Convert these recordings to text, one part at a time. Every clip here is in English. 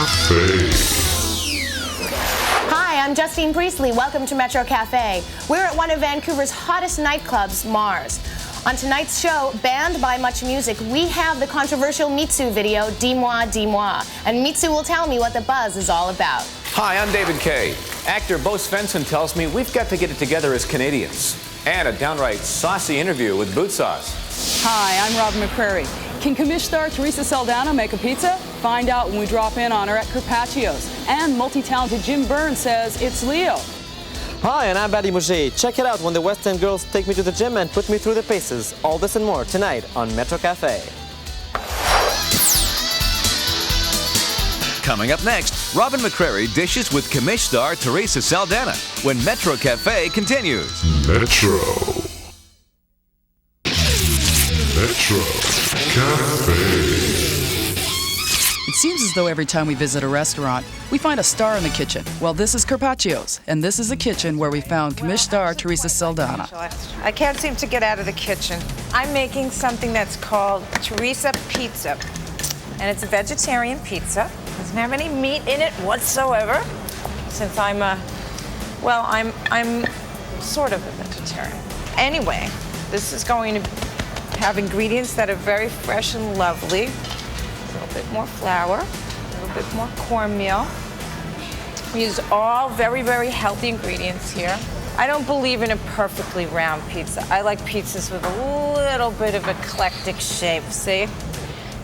Cafe. Hi, I'm Justine Priestley. Welcome to Metro Cafe. We're at one of Vancouver's hottest nightclubs, Mars. On tonight's show, banned by much music, we have the controversial Mitsou video, Dis-moi, Dis-moi. And Mitsou will tell me what the buzz is all about. Hi, I'm David Kaye. Actor Swvenson tells me we've got to get it together as Canadians. And a downright saucy interview with BOOTSAUCE. Hi, I'm McCrary. Can Commish star Theresa Saldana make a pizza? Find out when we drop in on her at Carpaccio's. And multi-talented Byrnes says it's Leo. Hi, and I'm Badry Moujais. Check it out when the Westend girls take me to the gym and put me through the paces. All this and more tonight on Metro Cafe. Coming up next, Robin McCrary dishes with Commish star Theresa Saldana when Metro Cafe continues. Metro Cafe. It seems as though every time we visit a restaurant, we find a star in the kitchen. Well, this is Carpaccio's, and this is a kitchen where we found Commish star Theresa Saldana. I can't seem to get out of the kitchen. I'm making something that's called Theresa Pizza, and it's a vegetarian pizza. It doesn't have any meat in it whatsoever, since I'm sort of a vegetarian. Anyway, this is going to have ingredients that are very fresh and lovely. A little bit more flour, a little bit more cornmeal. We use all very, very healthy ingredients here. I don't believe in a perfectly round pizza. I like pizzas with a little bit of eclectic shape, see?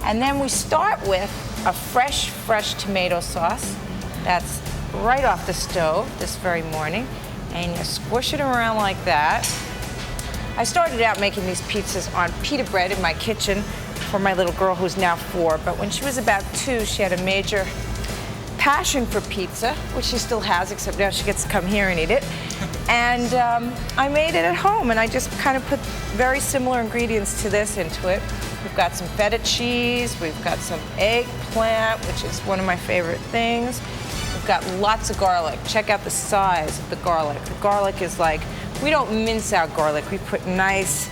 And then we start with a fresh tomato sauce that's right off the stove this very morning. And you squish it around like that. I started out making these pizzas on pita bread in my kitchen for my little girl who's now 4, but when she was about 2, she had a major passion for pizza, which she still has, except now she gets to come here and eat it. And I made it at home, and I just kind of put very similar ingredients to this into it. We've got some feta cheese, we've got some eggplant, which is one of my favorite things. We've got lots of garlic. Check out the size of the garlic. The garlic is like, we don't mince out garlic, we put nice,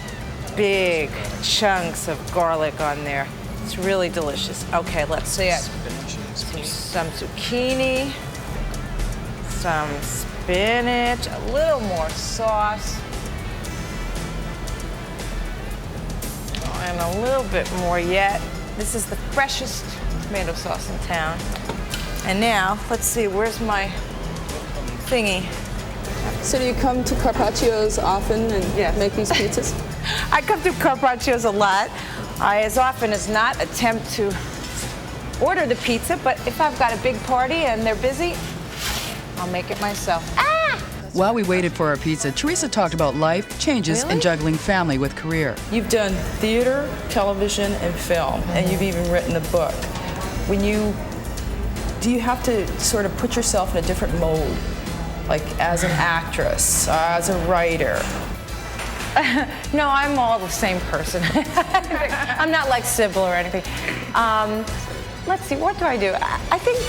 big chunks of garlic on there. It's really delicious. Okay, let's see it. Some zucchini, some spinach, a little more sauce, and a little bit more yet. This is the freshest tomato sauce in town. And now, let's see, where's my thingy? So do you come to Carpaccio's often and make these pizzas? I come to Carpaccio's a lot. I, as often as not, attempt to order the pizza, but if I've got a big party and they're busy, I'll make it myself. While we waited for our pizza, Theresa talked about life, changes, and juggling family with career. You've done theater, television, and film, and you've even written a book. Do you have to sort of put yourself in a different mode, like as an actress, as a writer? No, I'm all the same person. I'm not like Sybil or anything. Let's see, what do? I think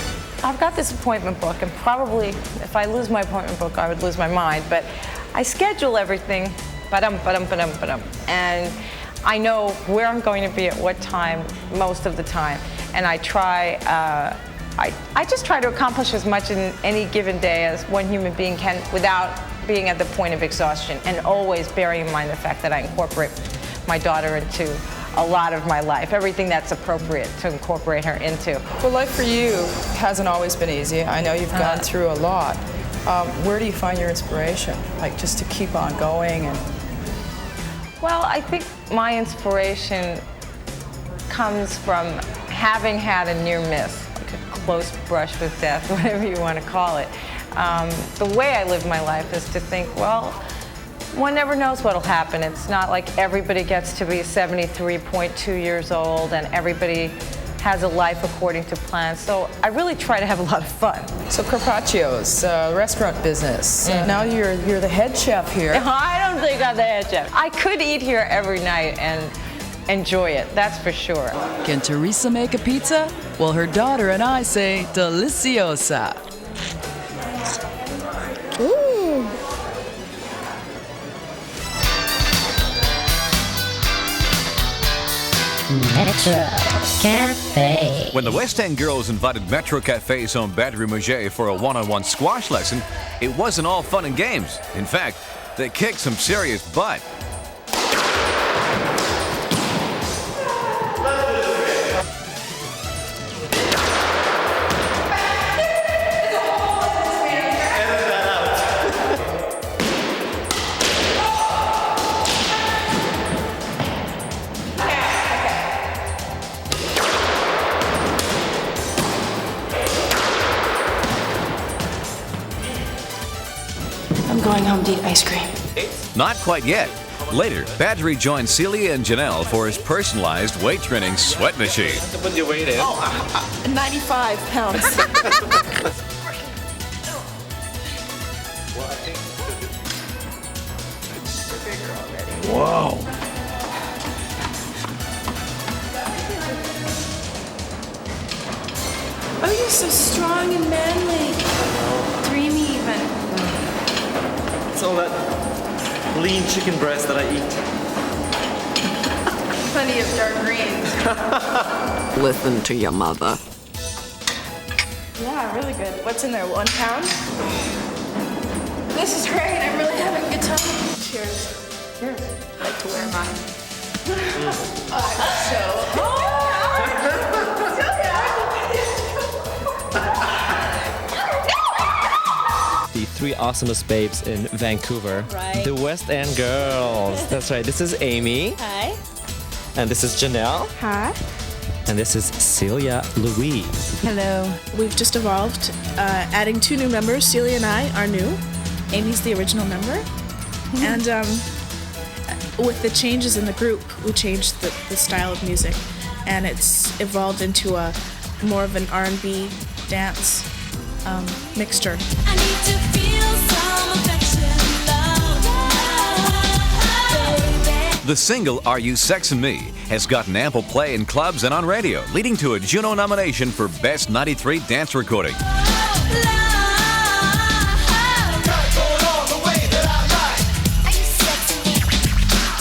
I've got this appointment book, and probably if I lose my appointment book, I would lose my mind, but I schedule everything, and I know where I'm going to be at what time most of the time, and I try, I just try to accomplish as much in any given day as one human being can without being at the point of exhaustion, and always bearing in mind the fact that I incorporate my daughter into a lot of my life, everything that's appropriate to incorporate her into. Well, life for you hasn't always been easy. I know you've gone through a lot. Where do you find your inspiration, like just to keep on going? Well, I think my inspiration comes from having had a near miss, like a close brush with death, whatever you want to call it. The way I live my life is to think, well, one never knows what'll happen. It's not like everybody gets to be 73.2 years old and everybody has a life according to plan. So I really try to have a lot of fun. So Carpaccio's, restaurant business. Now you're the head chef here. I don't think I'm the head chef. I could eat here every night and enjoy it, that's for sure. Can Theresa make a pizza? Well, her daughter and I say deliciosa. Ooh. Metro Cafe. When the Westend girls invited Metro Cafe's own Badry Moujais for a one-on-one squash lesson, it wasn't all fun and games. In fact, they kicked some serious butt. I'm going home to eat ice cream. Not quite yet. Later, Badry joined Celia and Janele for his personalized weight training sweat machine. What your weight is? 95 pounds. Whoa. Oh, you're so strong and manly. Dreamy even. It's all that lean chicken breast that I eat. Plenty of dark greens. Listen to your mother. Yeah, really good. What's in there, 1 pound? This is great. I'm really having a good time. Cheers. Cheers. I like to wear mine. The 3 awesomest babes in Vancouver. Right. The Westend girls. That's right. This is Aimee. Hi. And this is Janele. Hi. And this is Celia Louise. Hello. We've just evolved, adding 2 new members. Celia and I are new. Amy's the original member. And with the changes in the group, we changed the style of music. And it's evolved into a more of an R&B dance mixture. I need to feel some affection, love. The single Are You Sexin' Me has gotten ample play in clubs and on radio, leading to a Juno nomination for Best 93 Dance Recording.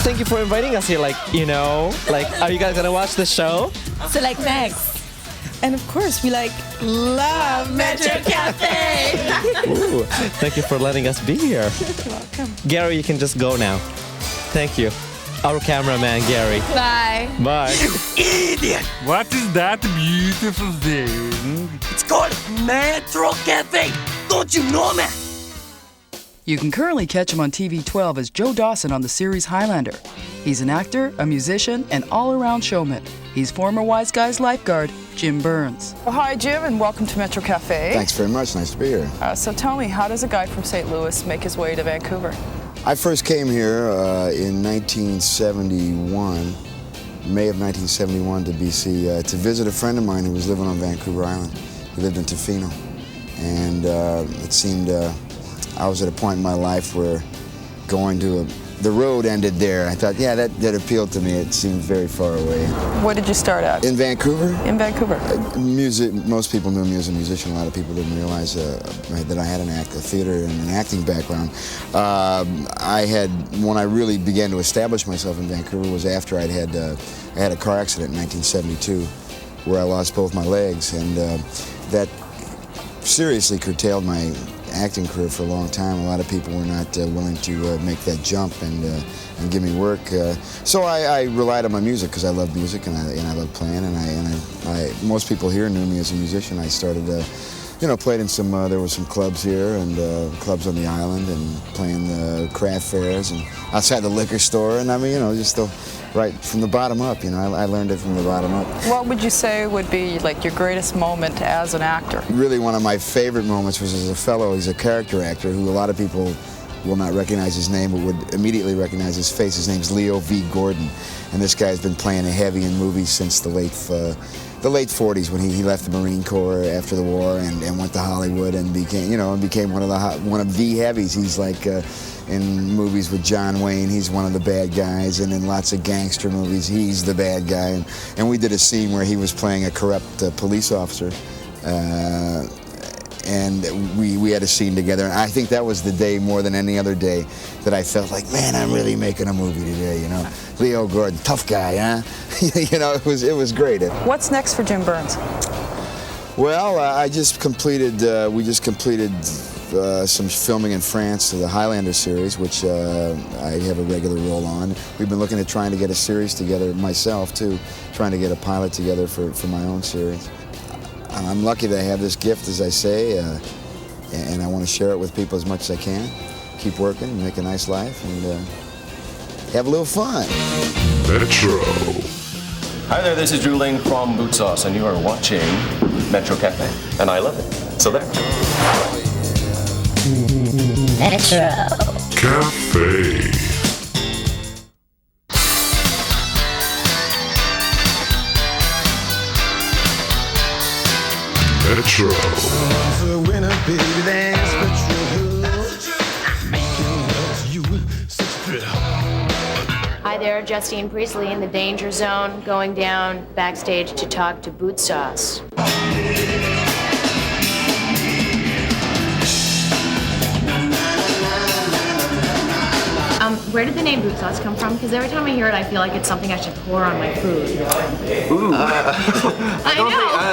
Thank you for inviting us here. Are you guys gonna watch the show? So next. And of course, we love Metro Cafe. Ooh, thank you for letting us be here. You're welcome. Gary, you can just go now. Thank you. Our cameraman, Gary. Bye. Bye. Idiot! What is that beautiful thing? It's called Metro Cafe. Don't you know, man? You can currently catch him on TV 12 as Joe Dawson on the series Highlander. He's an actor, a musician, and all-around showman. He's former Wise Guys lifeguard, Jim Byrnes. Well, hi, Jim, and welcome to Metro Cafe. Thanks very much. Nice to be here. So tell me, how does a guy from St. Louis make his way to Vancouver? I first came here in 1971, May of 1971 to BC, to visit a friend of mine who was living on Vancouver Island. He lived in Tofino. And it seemed I was at a point in my life where going to the road ended there. I thought, yeah, that appealed to me. It seemed very far away. Where did you start at? In Vancouver? In Vancouver. Music. Most people knew me as a musician. A lot of people didn't realize that I had a theater and an acting background. When I really began to establish myself in Vancouver was after I had a car accident in 1972 where I lost both my legs, and that seriously curtailed my acting career for a long time. A lot of people were not willing to make that jump and give me work. So I relied on my music because I love music and I love playing. And most people here knew me as a musician. I started, played in some. There were some clubs here and clubs on the island and playing the craft fairs and outside the liquor store. And just right from the bottom up. I learned it from the bottom up. What would you say would be your greatest moment as an actor? Really, one of my favorite moments was as a fellow. He's a character actor who a lot of people will not recognize his name, but would immediately recognize his face. His name's Leo V. Gordon, and this guy's been playing a heavy in movies since the late 40s when he left the Marine Corps after the war and went to Hollywood and became one of the heavies. He's in movies with John Wayne, he's one of the bad guys, and in lots of gangster movies, he's the bad guy. And we did a scene where he was playing a corrupt police officer, and we had a scene together, and I think that was the day more than any other day that I felt like, man, I'm really making a movie today, you know. Leo Gordon, tough guy, huh? You know, it was great. What's next for Jim Byrnes? Well, we just completed some filming in France of the Highlander series, which I have a regular role on. We've been looking at trying to get a series together myself, too, trying to get a pilot together for my own series. I'm lucky that I have this gift, as I say, and I want to share it with people as much as I can. Keep working, make a nice life, and have a little fun. Metro. Hi there, this is Drew Ling from BOOTSAUCE, and you are watching Metro Cafe, and I love it. So there. Metro Cafe. Metro. Hi there, Justine Priestley in the danger zone, going down backstage to talk to BOOTSAUCE. Where did the name BOOTSAUCE come from? Because every time I hear it, I feel like it's something I should pour on my food. Ooh. I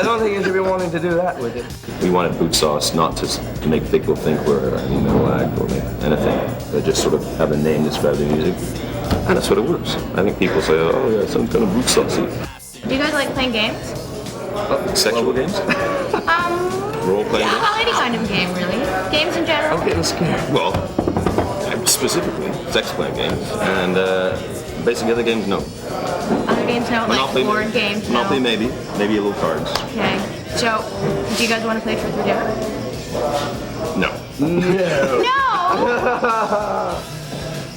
don't think you should be wanting to do that with it. We wanted BOOTSAUCE not to make people think we're a metal act or anything, but just sort of have a name describe the music. And that's what it works. I think people say, oh yeah, some kind of BOOTSAUCE-y. Do you guys like playing games? Sexual games? Role-playing games? Well, any kind of game, really. Games in general. I'm getting scared. Well, specifically, sex-playing games, and basically other games, no. Other games, no? Monopoly, like board games, no? Monopoly, maybe a little cards. Okay. So, do you guys want to play Truth or Dare? No. No!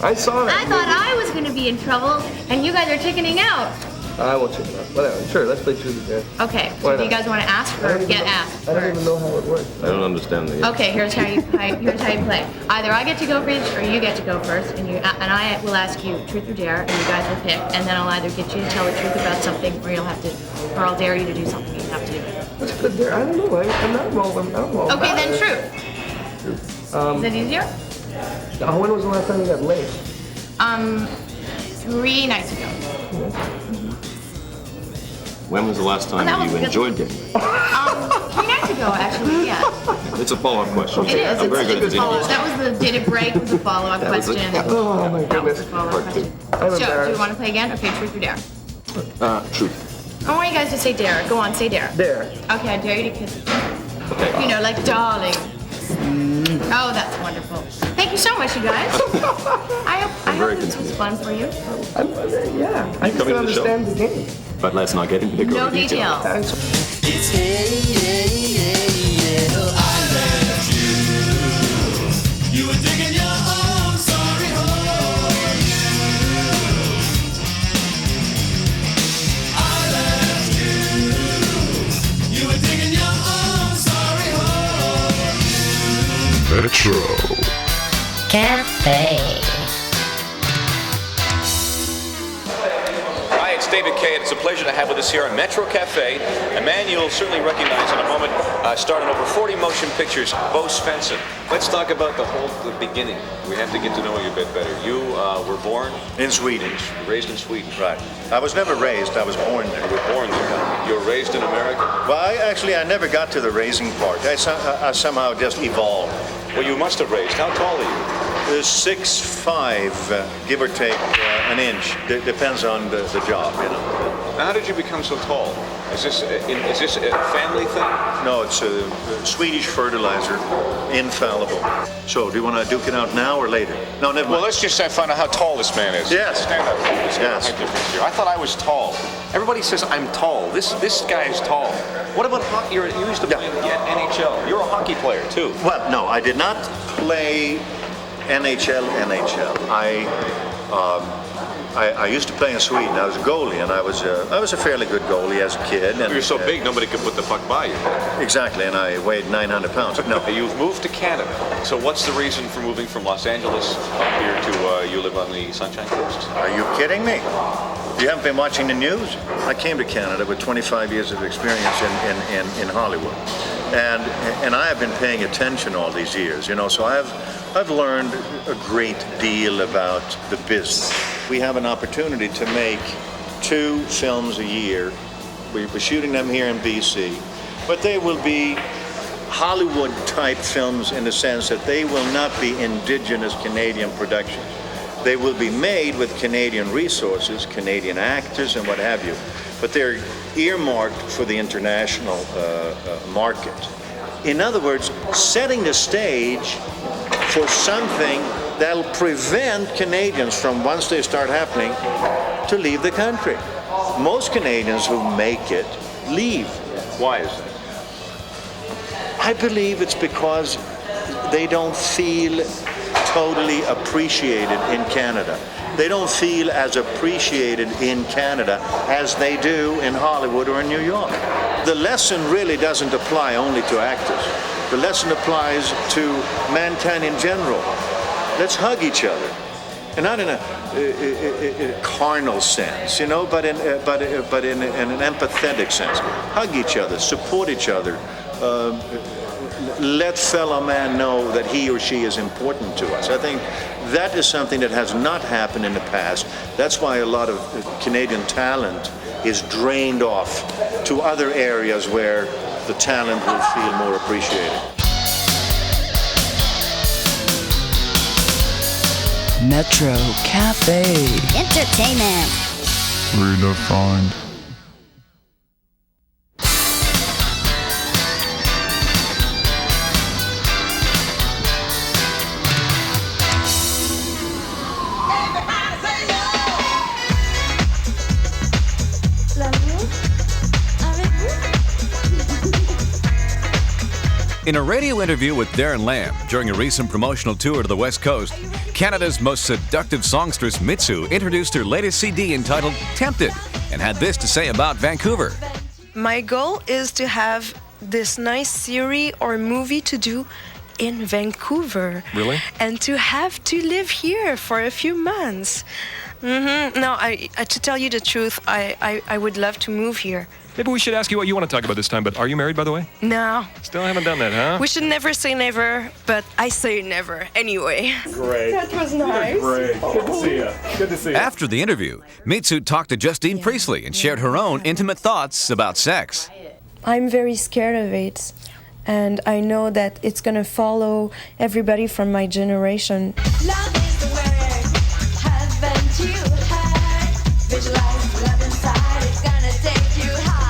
I saw it. I thought I was going to be in trouble, and you guys are chickening out. I won't chicken out. Whatever. Sure, let's play Truth or Dare. Okay. So do you guys want to ask or get asked? I don't even know how it works. I don't understand the game. Okay, here's how you play. Either I get to go first, or you get to go first, and I will ask you Truth or Dare, and you guys will pick, and then I'll either get you to tell the truth about something, or I'll dare you to do something you have to do. What's good there? I don't know. I'm not involved. Okay, then truth. Truth. Is that easier? When was the last time you got laid? 3 nights ago. When was the last time you enjoyed getting laid? 3 nights ago, actually, yeah. It's a follow-up question. It is. I'm very good at That was the did it break was a follow-up question. Oh my goodness. Follow-up question. So, do you want to play again? Okay, truth or dare? Truth. I want you guys to say dare. Go on, say dare. Dare. Okay, I dare you to kiss me. Okay. You know, like darling. Oh, that's wonderful. Thank you so much, you guys. I hope this was fun for you. Yeah, I just don't understand the game. But let's not get into the No details. It's hey, I left you. You were digging your own sorry hole. I left you. You were digging your own sorry hole. Metro Cafe. David Kaye, and it's a pleasure to have with us here on Metro Cafe a man you'll certainly recognize in a moment, starring over 40 motion pictures, Bo Svensson. Let's talk about the beginning. We have to get to know you a bit better. You were born in Sweden. Raised in Sweden. Right. I was never raised, I was born there. You were born there. You were raised in America? Well, I never got to the raising part. I somehow just evolved. Well, you must have raised. How tall are you? 6'5", give or take an inch. Depends on the job, you know. Now, how did you become so tall? Is this a family thing? No, it's a Swedish fertilizer, infallible. So, do you want to duke it out now or later? No, never mind. Well, let's just find out how tall this man is. Yes. Stand up. Yes. I thought I was tall. Everybody says I'm tall. This guy is tall. What about hockey? You used to play in the NHL. You're a hockey player too. Well, no, I did not play NHL. I used to play in Sweden. I was a goalie, and I was a fairly good goalie as a kid. And you're so big, nobody could put the puck by you. Exactly, and I weighed 900 pounds. No, you've moved to Canada. So what's the reason for moving from Los Angeles up here to you live on the Sunshine Coast? Are you kidding me? You haven't been watching the news? I came to Canada with 25 years of experience in Hollywood. And I have been paying attention all these years, you know, so I've learned a great deal about the business. We have an opportunity to make 2 films a year. We're shooting them here in BC, but they will be Hollywood-type films in the sense that they will not be indigenous Canadian productions. They will be made with Canadian resources, Canadian actors and what have you, but they're earmarked for the international market. In other words, setting the stage for something that'll prevent Canadians from, once they start happening, to leave the country. Most Canadians who make it leave. Why is that? I believe it's because they don't feel totally appreciated in Canada. They don't feel as appreciated in Canada as they do in Hollywood or in New York. The lesson really doesn't apply only to actors. The lesson applies to mankind in general. Let's hug each other. And not in a carnal sense, you know, but in an empathetic sense. Hug each other, support each other. Let fellow man know that he or she is important to us. I think that is something that has not happened in the past. That's why a lot of Canadian talent is drained off to other areas where the talent will feel more appreciated. Metro Cafe. Entertainment. Redefined. In a radio interview with Darren Lamb during a recent promotional tour to the West Coast, Canada's most seductive songstress Mitsou introduced her latest CD entitled Tempted and had this to say about Vancouver. My goal is to have this nice series or movie to do in Vancouver. Really? And to have to live here for a few months. No, to tell you the truth, I would love to move here. Maybe we should ask you what you want to talk about this time, but are you married, by the way? No. Still haven't done that, huh? We should never say never, but I say never anyway. Great. That was nice. Great. Good to see you. Good to see you. After the interview, Mitsou talked to Justine Priestley and shared her own intimate thoughts about sex. I'm very scared of it, and I know that it's gonna follow everybody from my generation. Love is the word, haven't you heard? Visualize love inside, it's gonna take you high.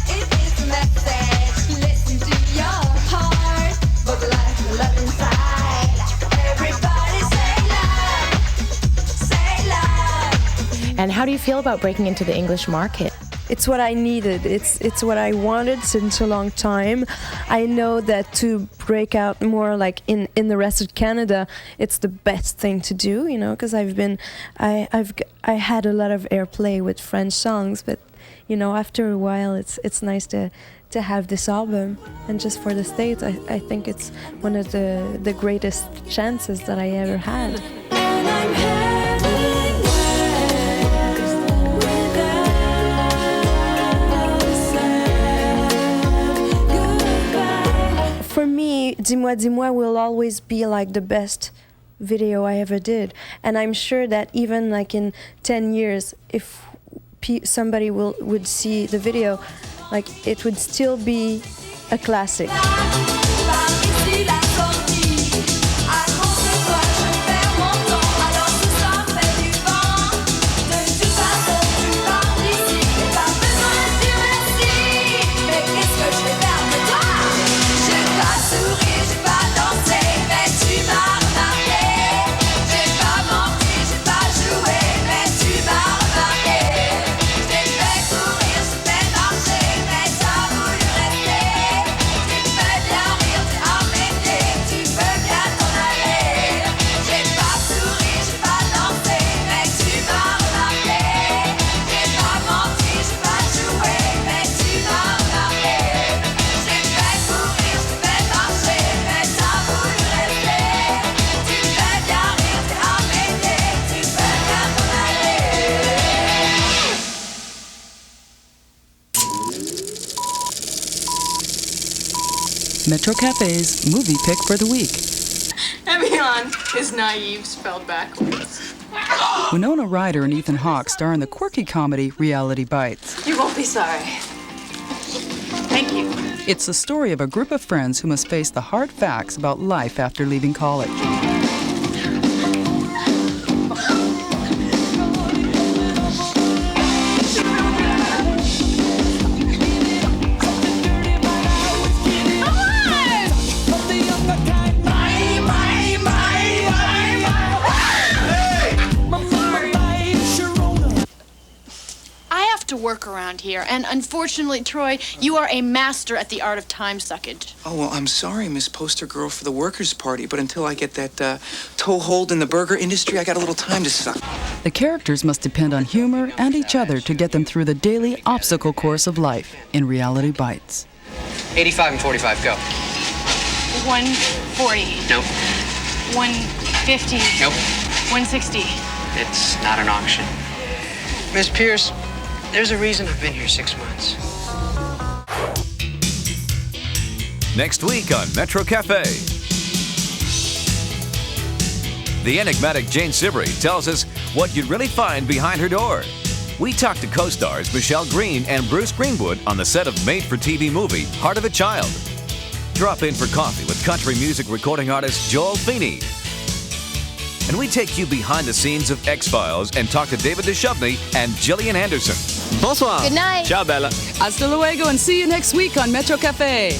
It is the message, listen to your heart. Vocalize love inside. Everybody say love. And how do you feel about breaking into the English market? It's what I needed. It's what I wanted since a long time. I know that to break out more like in the rest of Canada, it's the best thing to do, you know, because I had a lot of airplay with French songs, but you know, after a while, it's nice to have this album. And just for the States, I think it's one of the greatest chances that I ever had. For me, Dis-moi, Dis-moi will always be like the best video I ever did. And I'm sure that even like in 10 years, if somebody would see the video, like it would still be a classic. Metro Cafe's movie pick for the week. Aimee is naive spelled backwards. Winona, Ryder, and Ethan Hawke star in the quirky comedy Reality Bites. You won't be sorry. Thank you. It's the story of a group of friends who must face the hard facts about life after leaving college. To work around here, and unfortunately, Troy, you are a master at the art of time suckage. Oh, well, I'm sorry, Miss Poster Girl, for the workers' party, but until I get that toehold in the burger industry, I got a little time to suck. The characters must depend on humor and each other to get them through the daily obstacle course of life in Reality Bites. 85 and 45, go. 140. Nope. 150. Nope. 160. It's not an auction. Miss Pierce, there's a reason I've been here 6 months. Next week on Metro Cafe. The enigmatic Jane Sibrey tells us what you'd really find behind her door. We talked to co-stars Michelle Green and Bruce Greenwood on the set of made-for-TV movie Heart of a Child. Drop in for coffee with country music recording artist Joel Feeney. And we take you behind the scenes of X-Files and talk to David Duchovny and Gillian Anderson. Bonsoir. Good night. Ciao, Bella. Hasta luego and see you next week on Metro Cafe.